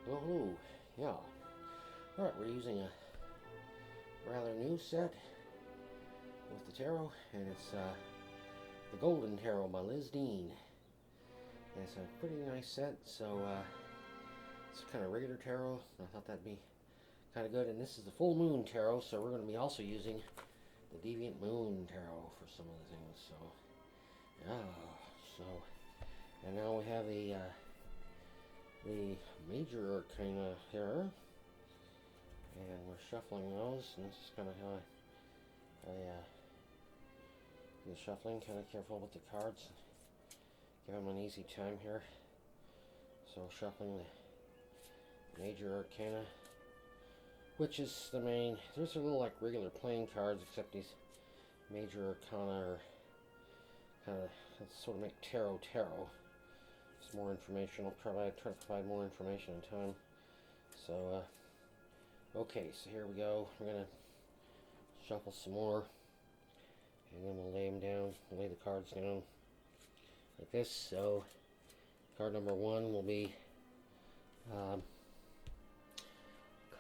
Well, hello. Yeah. Alright, we're using a rather new set with the tarot, and it's the Golden Tarot by Liz Dean. And it's a pretty nice set, so it's kind of regular tarot. I thought that'd be kind of good. And this is the Full Moon Tarot, so we're going to be also using the Deviant Moon Tarot for some of the things. So, yeah. So, and now we have the major arcana here, and we're shuffling those, and this is kind of how I do the shuffling. Kind of careful with the cards, give them an easy time here. So shuffling the major arcana, which is the main. There's a little like regular playing cards, except these major arcana are kind of sort of make tarot. It's more information. I'll try to provide more information in time. So, okay, so here we go. We're gonna shuffle some more, and then we'll lay them down. We'll lay the cards down like this. So, card number one will be kind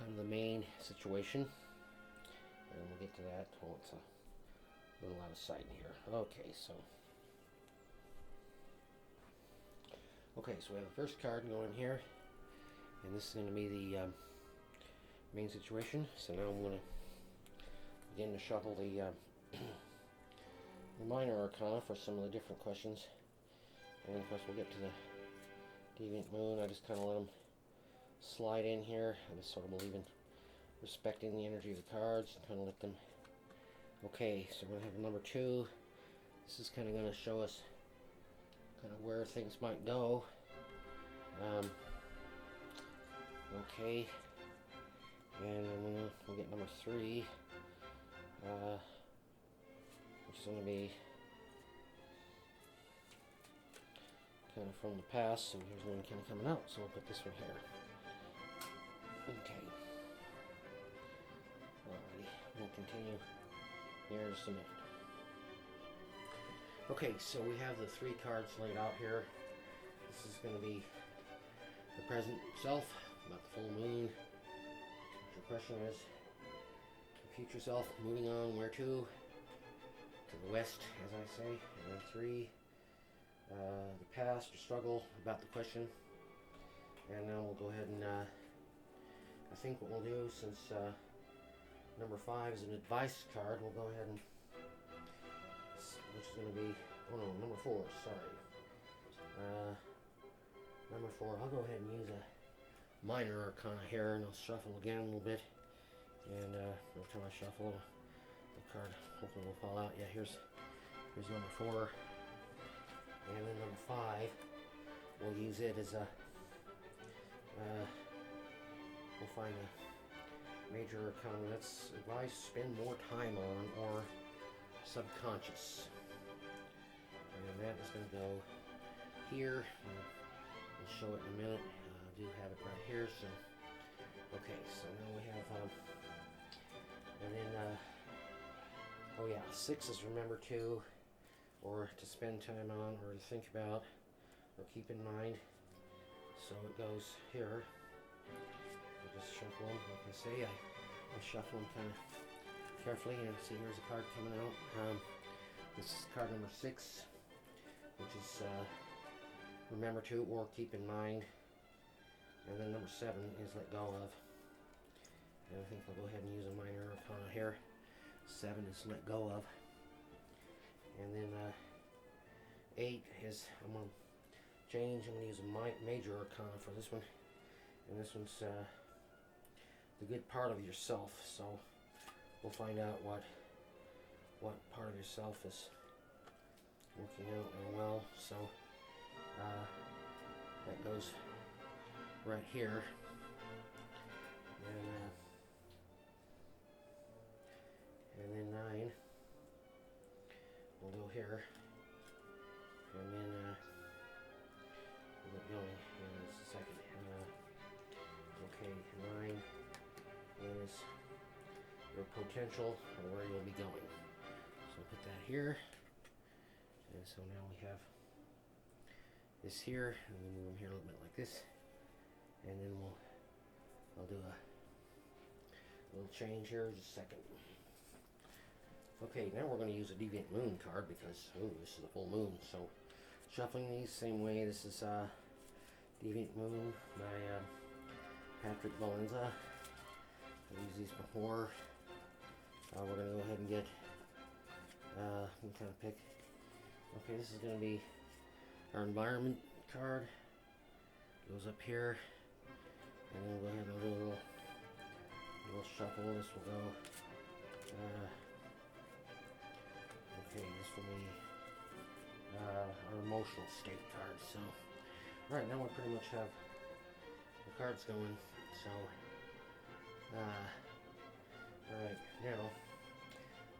of the main situation, and we'll get to that. Oh, it's a little out of sight here. Okay, so. Okay, so we have the first card going here, and this is going to be the main situation. So now I'm going to begin to shuffle the minor arcana for some of the different questions. And of course we'll get to the Deviant Moon. I just kind of let them slide in here. I just sort of believe in respecting the energy of the cards and kind of let them. Okay, so we're going to have number two. This is kind of going to show us kind of where things might go. Okay, and then we'll get number three, which is going to be kind of from the past. So here's one kind of coming out. So we'll put this one here. Okay. Alrighty, we'll continue here in just a minute. Okay, so we have the three cards laid out here. This is going to be the present self, about the full moon. What your question is, the future self, moving on, where to? To the west, as I say. And then three, the past, or struggle, about the question. And now we'll go ahead and, I think what we'll do, since number five is an advice card, we'll go ahead and, which is going to be, oh no, number four, sorry. Number four, I'll go ahead and use a minor arcana here, and I'll shuffle again a little bit. And every time I shuffle, the card hopefully will fall out. Yeah, here's number four. And then number five, we'll use it as a, we'll find a major arcana that's advice, spend more time on, or subconscious. And that is going to go here. We'll show it in a minute. I do have it right here. So, okay. So now we have, and then, oh yeah, six is remember to, or to spend time on, or to think about, or keep in mind. So it goes here. I just shuffle them. Like I say, I shuffle them kind of carefully. And see, here's a card coming out. This is card number six, which is remember to or keep in mind. And then number seven is let go of. And I think I'll go ahead and use a minor arcana here. Seven is let go of. And then eight is, I'm going to change. I'm going to use a major arcana for this one. And this one's the good part of yourself. So we'll find out what part of yourself is working out and well. So that goes right here, and then nine will go here, and then we'll get going in just a second. Okay, nine is your potential, or where you'll be going. So I'll put that here. And so now we have this here, and we move them here a little bit like this, and then we'll I'll do a little change here in just a second. Okay, now we're going to use a Deviant Moon card because, this is a full moon. So, shuffling these same way. This is Deviant Moon by Valenza. I've used these before. We're going to go ahead and get, what kind of pick? Okay, this is going to be our environment card. Goes up here. And then we'll go ahead and do a little shuffle. This will go. Okay, this will be our emotional state card. So, right now we pretty much have the cards going. So, alright, now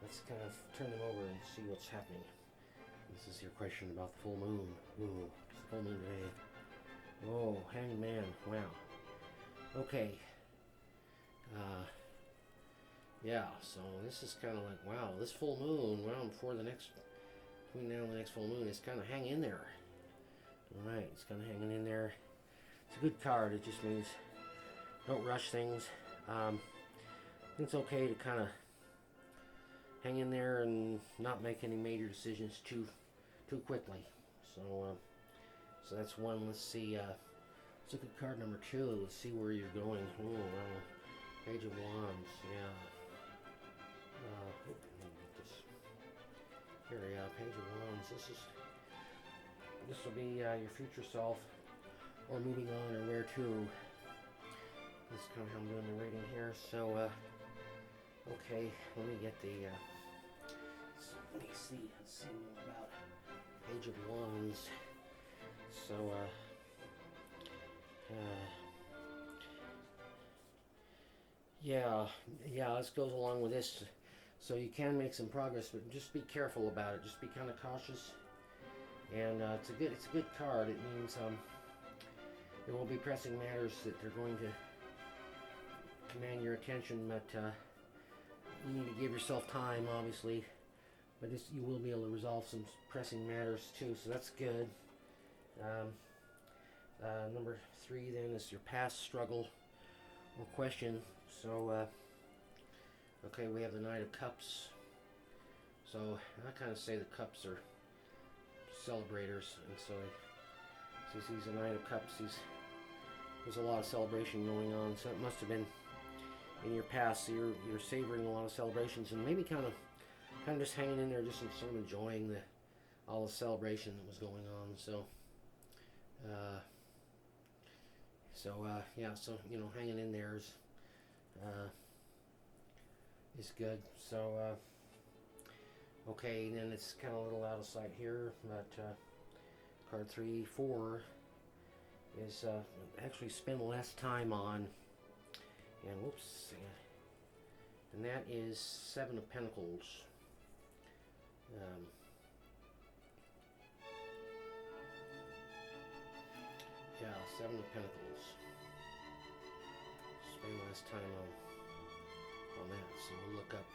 let's kind of turn them over and see what's happening. This is your question about the full moon. Ooh, it's the full moon today. Oh, Hanged Man. Wow. Okay. Yeah, so this is kind of like, wow, this full moon, well, between now and the next full moon, it's kind of hang in there. Alright, it's kind of hanging in there. It's a good card. It just means don't rush things. It's okay to kind of hang in there and not make any major decisions too quickly. So that's one. Let's see. Let's look at card number 2. Let's see where you're going. Oh, wow. Page of Wands. Yeah. Let me get this. Here we go. Page of Wands. This will be your future self, or moving on, or where to. This is kind of how I'm doing the reading here. So, okay. Let me get the. Let's see more about Page of Wands. So, yeah, this goes along with this. So you can make some progress, but just be careful about it. Just be kind of cautious. And it's a good card. It means there will be pressing matters that are going to command your attention, but you need to give yourself time, obviously. But you will be able to resolve some pressing matters too, so that's good. Number 3 then is your past struggle or question. So, okay, we have the Knight of Cups. So I kind of say the cups are celebrators, and so since he's a Knight of Cups, there's a lot of celebration going on. So it must have been in your past. So you're savoring a lot of celebrations, and maybe kind of just hanging in there, just sort of enjoying all the celebration that was going on. So. Yeah, so, hanging in there is good. So, okay, then it's kind of a little out of sight here, but card 3, 4 is actually spend less time on, and whoops, and that is 7 of Pentacles. Yeah, 7 of Pentacles. Spend less time on that. So we'll look up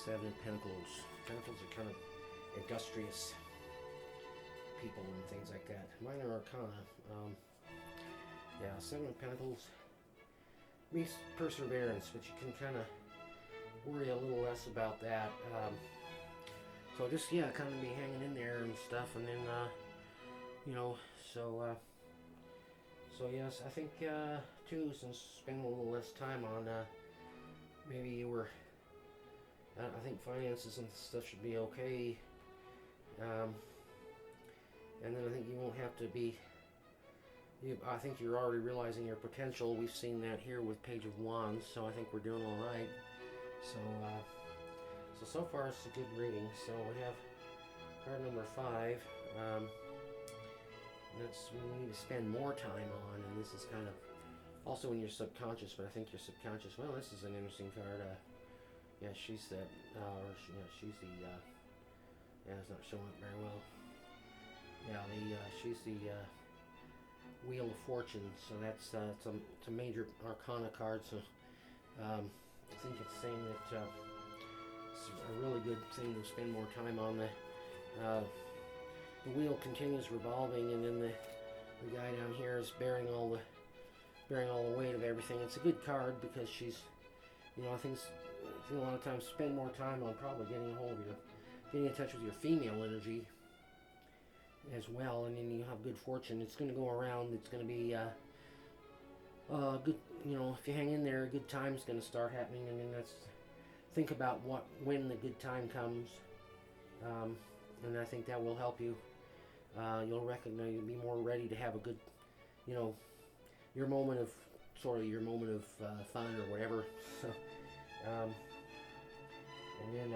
7 of Pentacles. Pentacles are kind of industrious people and things like that. Minor Arcana. Yeah, 7 of Pentacles means perseverance, but you can kind of worry a little less about that. So just, kind of be hanging in there and stuff, and then, so yes, I think, too, since spending a little less time on, maybe you were, I think finances and stuff should be okay, and then I think you won't have to be, I think you're already realizing your potential. We've seen that here with Page of Wands, so I think we're doing alright. So far it's a good reading. So we have card number 5, that's we need to spend more time on, and this is kind of also in your subconscious, but I think your subconscious, well, this is an interesting card. Yeah, she's the, she's the, it's not showing up very well. Yeah, she's the Wheel of Fortune, so that's it's a major Arcana card, so I think it's saying that it's a really good thing to spend more time on. The wheel continues revolving, and then the guy down here is bearing all bearing all the weight of everything. It's a good card because she's, you know, I think a lot of times spend more time on probably getting in touch with your female energy as well, and then you have good fortune. It's going to go around. It's going to be good. You know, if you hang in there, a good time's going to start happening, and then think about when the good time comes, and I think that will help you. You'll recognize, you'll be more ready to have a good, you know, your moment of fun or whatever. So, and then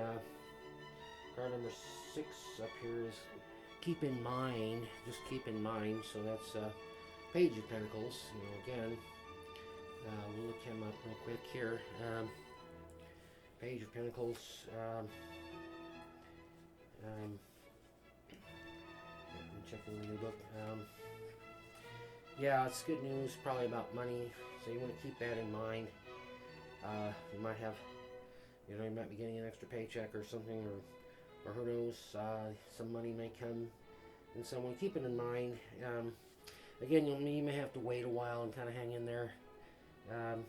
card number 6 up here is keep in mind. Just keep in mind. So that's Page of Pentacles. You know, again, we'll look him up real quick here. Page of Pentacles. I'm checking the new book. Yeah, it's good news, probably about money, so you want to keep that in mind. You might have, you know, you might be getting an extra paycheck or something, or who knows, some money may come in some way. Keep it in mind. Again, you may have to wait a while and kind of hang in there. And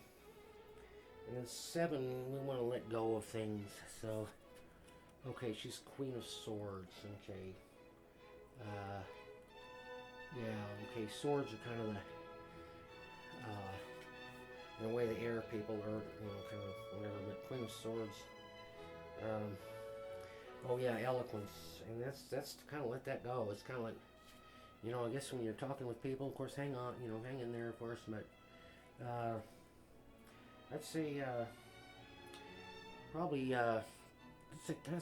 then 7, we want to let go of things. So, okay, she's Queen of Swords. Okay. Yeah, okay, swords are kind of the, in a way, the air people, or, you know, kind of whatever, but Queen of Swords, oh yeah, eloquence, and that's to kind of let that go. It's kind of like, you know, I guess when you're talking with people, of course, hang on, you know, hang in there, of course, but, I'd say, probably, I'd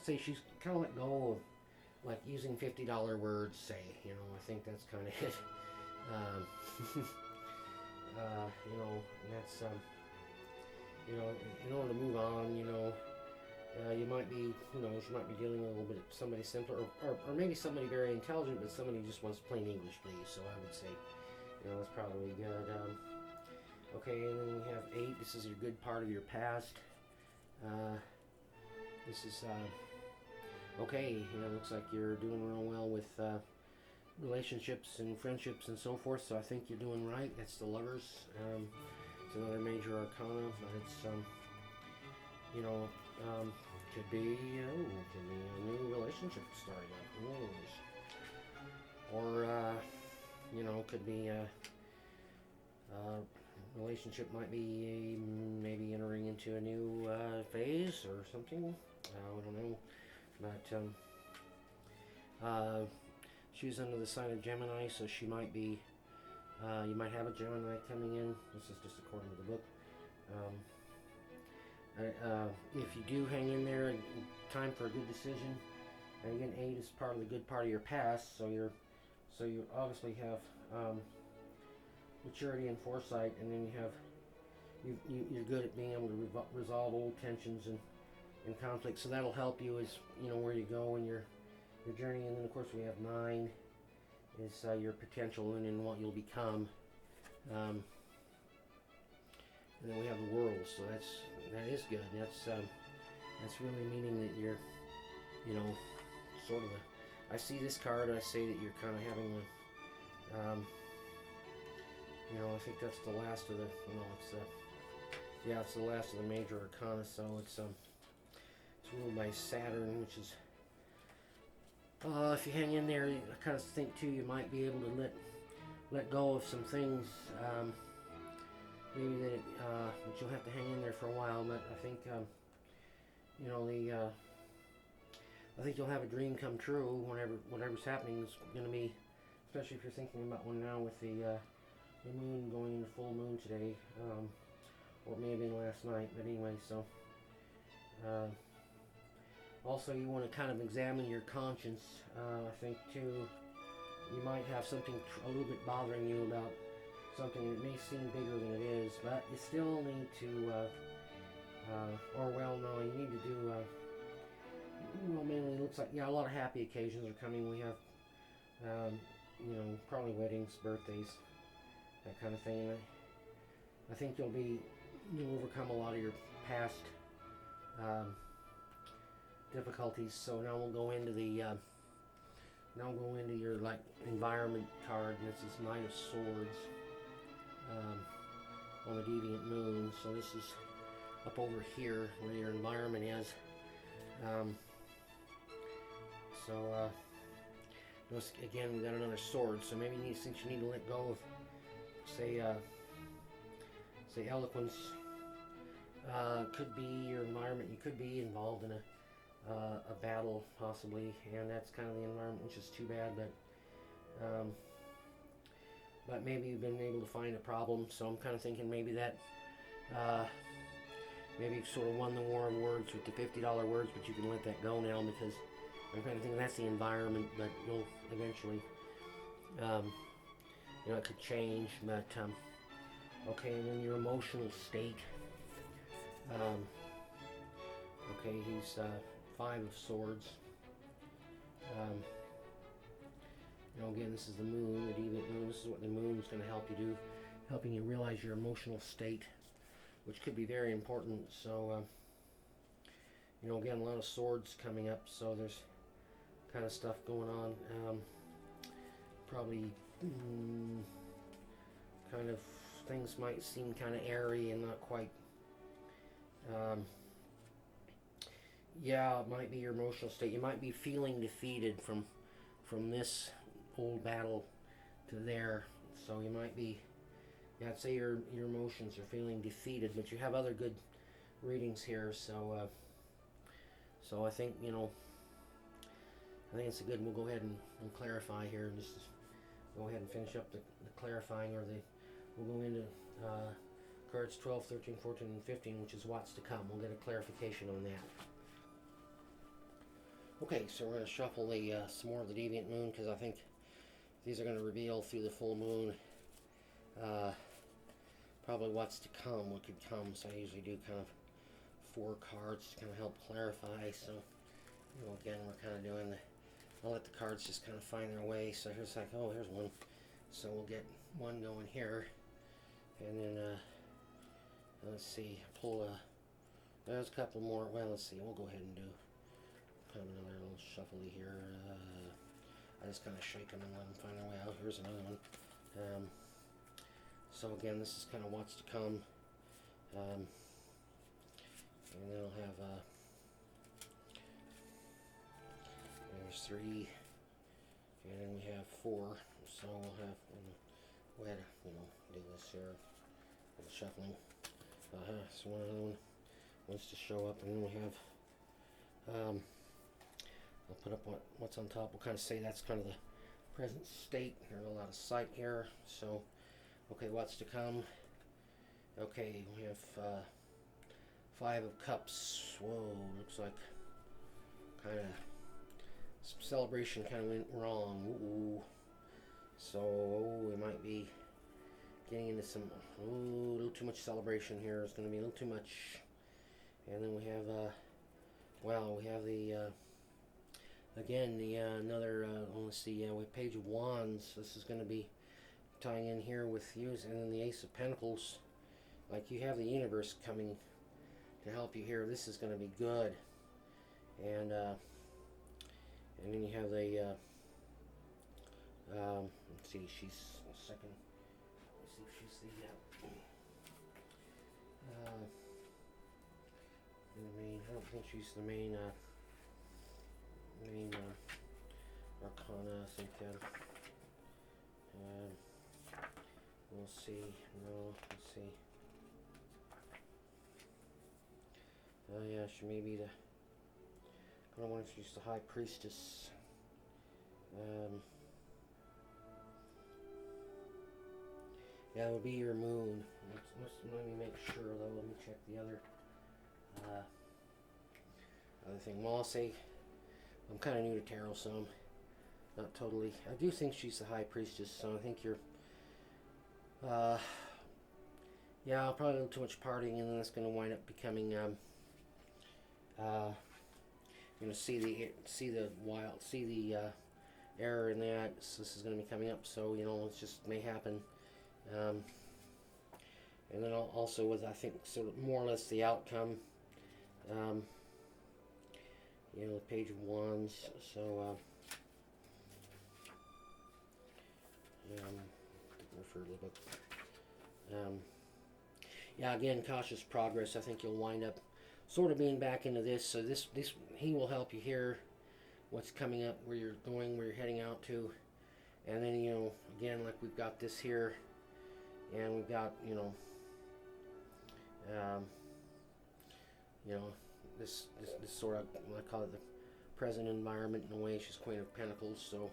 say she's kind of let go of, like, using $50 words, say, you know, I think that's kind of it. You know, and that's, you know, in order to move on, you know, you might be, you know, she might be dealing a little bit with somebody simpler, or maybe somebody very intelligent, but somebody who just wants plain English, please. So I would say, you know, that's probably good. Okay, and then we have 8. This is your good part of your past. This is, okay, you know, looks like you're doing real well with relationships and friendships and so forth, so I think you're doing right. That's the Lovers. It's another major arcana, but it's, you know, could be a new relationship starting up. Who knows? Or, you know, could be a relationship might be maybe entering into a new phase or something. I don't know. But she's under the sign of Gemini, so she might be, you might have a Gemini coming in. This is just according to the book. If you do hang in there, time for a good decision. And again, 8 is part of the good part of your past, so you obviously have maturity and foresight, and then you're good at being able to resolve old tensions and conflict, so that'll help you as, you know, where you go in your journey. And then of course we have 9 is your potential and what you'll become, and then we have the World, so that is good. That's really meaning that you're, you know, sort of I see this card, I say that you're kind of having a, you know, I think that's the last of the, you know, it's the last of the major arcana, so it's ruled by Saturn, which is, if you hang in there, I kind of think too, you might be able to let go of some things, maybe that you'll have to hang in there for a while, but I think, you know, I think you'll have a dream come true whatever's happening is going to be, especially if you're thinking about one now with the moon going into full moon today, or it may have been last night, but anyway, so, also you want to kind of examine your conscience. I think too, you might have something a little bit bothering you about something that may seem bigger than it is, but you still need to, no, you need to do, well, mainly it looks like, yeah, a lot of happy occasions are coming. We have, you know, probably weddings, birthdays, that kind of thing. And I think you'll overcome a lot of your past difficulties. So now we'll go into your, like, environment card, and this is Knight of Swords. Deviant Moon. So this is up over here where your environment is. Notice again we got another sword. So maybe since you need to let go of, say eloquence, could be your environment. You could be involved in a battle possibly, and that's kind of the environment, which is too bad. But maybe you've been able to find a problem. So I'm kind of thinking maybe that. Maybe you've sort of won the war of words with the $50 words, but you can let that go now because I'm kind of thinking that's the environment, but you'll eventually, it could change, but, okay, and then your emotional state, okay, he's, 5 of Swords, again, this is the moon, the Deviant Moon. This is what the moon is going to help you do, helping you realize your emotional state, which could be very important. So, again, a lot of swords coming up, so there's kind of stuff going on. Probably kind of things might seem kind of airy and not quite. Yeah, it might be your emotional state. You might be feeling defeated from this old battle to there. So you might be. Yeah, I'd say your emotions are feeling defeated, but you have other good readings here, so I think, I think it's a good, we'll go ahead and clarify here, and just go ahead and finish up the clarifying, we'll go into cards 12, 13, 14, and 15, which is what's to come. We'll get a clarification on that. Okay, so we're going to shuffle some more of the Deviant Moon, because I think these are going to reveal through the full moon probably what's to come, what could come. So I usually do kind of 4 cards to kind of help clarify. So, again, we're kind of doing I'll let the cards just kind of find their way. So here's like, oh, here's one. So we'll get one going here. And then, let's see, there's a couple more. Well, let's see, we'll go ahead and do kind of another little shuffly here. I just kind of shake them and let them find their way out. Here's another one. So again, this is kind of what's to come. And then I'll have, there's 3, and then we have 4. So we'll have, go ahead, do this here, a little shuffling. So another one wants to show up, and then we have, I'll put up what's on top. We'll kind of say that's kind of the present state. There's a lot of sight here. So, okay, what's to come? Okay, we have 5 of Cups. Whoa, looks like kind of some celebration kind of went wrong. Ooh. So we might be getting into some a little too much celebration here. It's going to be a little too much. And then we have we have the again the another let's see, with Page of Wands. This is going to be tying in here with use, and then the Ace of Pentacles. Like, you have the universe coming to help you here. This is going to be good. And then you have the let's see, she's second. Let's see if she's the main. I don't think she's the main arcana. I think we'll see. No, let's see. Oh yeah, she may be the. I don't want to use the High Priestess. Yeah, it would be your moon. Let me make sure though. Let me check the other thing. Well, I'll say I'm kind of new to tarot, so I'm not totally. I do think she's the High Priestess, so I think you're. Yeah, probably a little too much partying, and then it's going to wind up becoming. See the error in that. So this is going to be coming up, so it just may happen. And then also with, I think, sort of more or less the outcome. The Page of Wands. So refer to the book. Yeah, again, cautious progress. I think you'll wind up sort of being back into this. So this he will help you here, what's coming up, where you're going, where you're heading out to, and then again, like we've got this here, and we've got um, this sort of, I call it the present environment in a way. She's Queen of Pentacles, so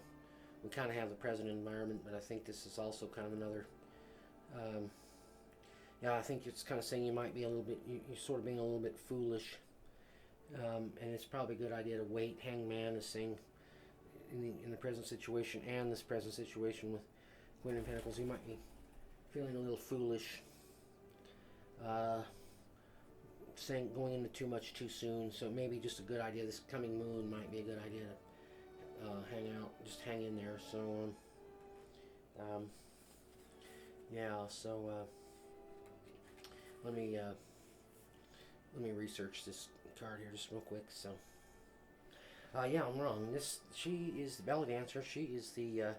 we kind of have the present environment, but I think this is also kind of another. Yeah, I think it's kind of saying you might be a little bit, you're sort of being a little bit foolish, and it's probably a good idea to wait. Hangman is saying in the present situation and this present situation with Queen of Pentacles, you might be feeling a little foolish, saying going into too much too soon. So maybe just a good idea. This coming moon might be a good idea to hang out, just hang in there. So yeah. So let me research this card here just real quick. So yeah, I'm wrong. She is the belly dancer. She is the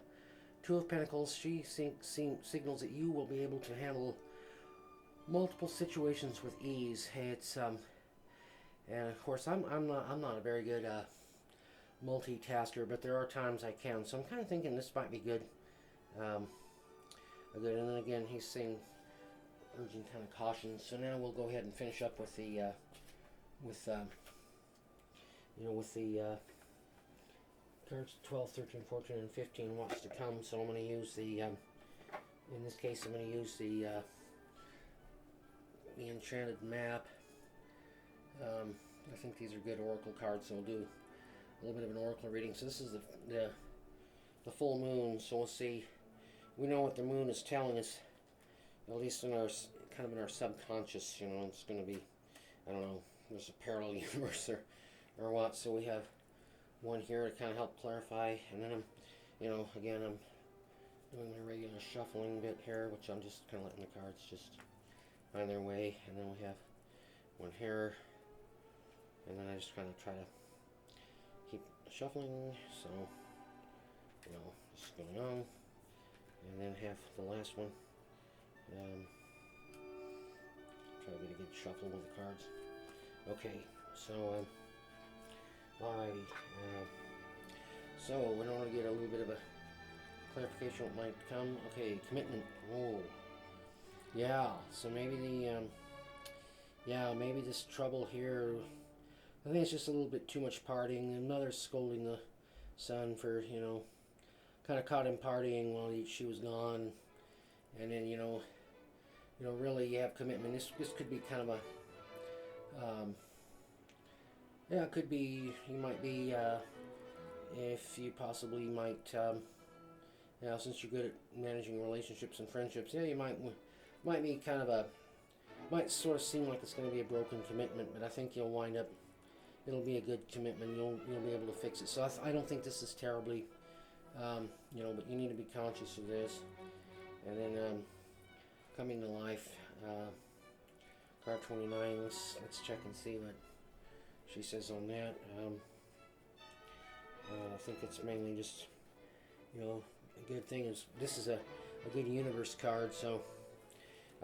Two of Pentacles. She signals that you will be able to handle multiple situations with ease. It's and of course I'm not a very good multitasker, but there are times I can. So I'm kind of thinking this might be good. Good. And then again, he's saying urging kind of caution. So now we'll go ahead and finish up with the cards 12, 13, 14, and 15. What's to come? So I'm going to use the in this case I'm going to use the Enchanted Map. I think these are good oracle cards, so we'll do a little bit of an oracle reading. So this is the full moon. So we'll see. We know what the moon is telling us, at least in our kind of in our subconscious. It's going to be, I don't know, there's a parallel universe or what. So we have one here to kind of help clarify, and then again I'm doing my regular shuffling bit here, which I'm just kind of letting the cards just find their way, and then we have one here, and then I just kind of try to keep shuffling, so just going on, and then have the last one. Try to get a good shuffle with the cards. Okay, so alrighty. So in order to get a little bit of a clarification what might come. Okay, commitment. Whoa. Yeah, so maybe maybe this trouble here, I think it's just a little bit too much partying. The mother's scolding the son for, kind of caught him partying while she was gone. And then, really you have commitment. This could be kind of a, yeah, it could be, you might be, if you possibly might, since you're good at managing relationships and friendships, yeah, you might be kind of might sort of seem like it's going to be a broken commitment, but I think you'll wind up, it'll be a good commitment. You'll be able to fix it. So I don't think this is terribly, but you need to be conscious of this. And then coming to life, card 29. Let's check and see what she says on that. I think it's mainly just, a good thing is this is a good universe card. So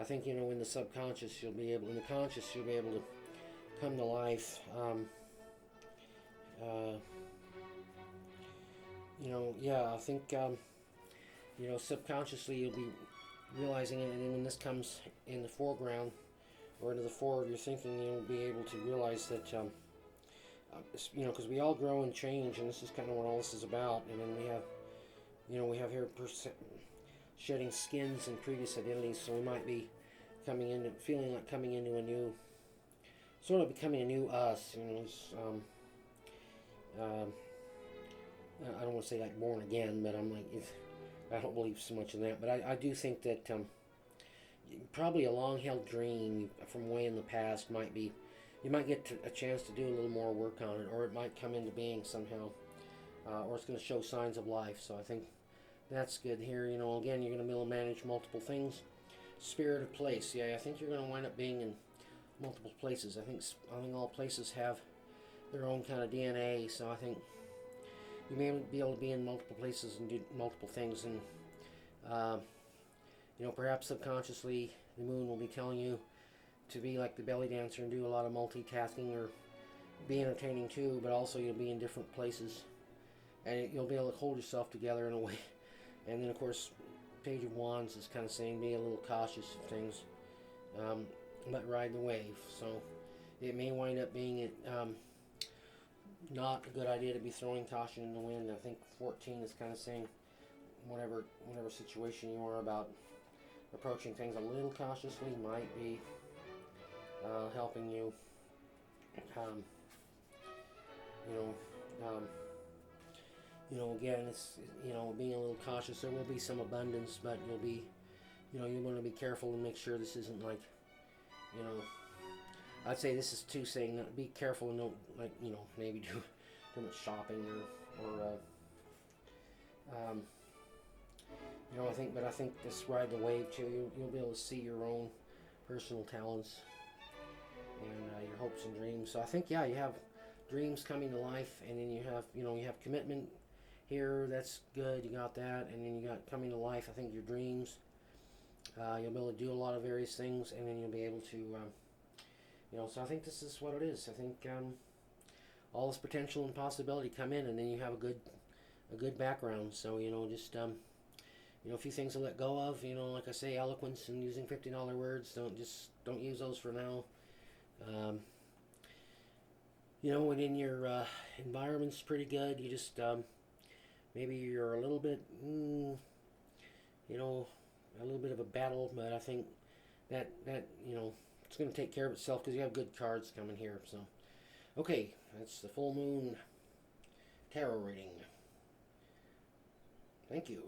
I think, in the subconscious in the conscious you'll be able to come to life. I think, subconsciously you'll be realizing it, and then when this comes in the foreground or into the fore of your thinking, you'll be able to realize that, because we all grow and change, and this is kind of what all this is about. And then we have here shedding skins and previous identities, so we might be feeling like coming into a new, sort of becoming a new us. I don't want to say like born again, but I'm like, I don't believe so much in that. But I do think that probably a long-held dream from way in the past might be, you might get a chance to do a little more work on it, or it might come into being somehow, or it's going to show signs of life. So I think that's good here. Again, you're going to be able to manage multiple things. Spirit of place. Yeah, I think you're going to wind up being in multiple places. I think all places have their own kind of DNA. So I think you may be able to be in multiple places and do multiple things. And perhaps subconsciously, the moon will be telling you to be like the belly dancer and do a lot of multitasking, or be entertaining too, but also you'll be in different places, and you'll be able to hold yourself together in a way. And then of course, Page of Wands is kind of saying be a little cautious of things, but ride the wave. So it may wind up being not a good idea to be throwing caution in the wind. I think 14 is kind of saying whatever situation you are about approaching things a little cautiously might be helping you. You know, again, it's, being a little cautious. There will be some abundance, but you'll be, you want to be careful and make sure this isn't like, I'd say this is too saying that be careful and don't, like, maybe do too much shopping or I think this ride the wave too. You'll be able to see your own personal talents and your hopes and dreams. So I think, yeah, you have dreams coming to life, and then you have commitment here. That's good. You got that, and then you got coming to life. I think your dreams. You'll be able to do a lot of various things, and then you'll be able to, So I think this is what it is. I think all this potential and possibility come in, and then you have a good background. So just a few things to let go of. Like I say, eloquence and using $50 words. Don't use those for now. Within your environment's pretty good. You just maybe you're a little bit, a little bit of a battle, but I think that it's going to take care of itself because you have good cards coming here. So, okay, that's the full moon tarot reading. Thank you.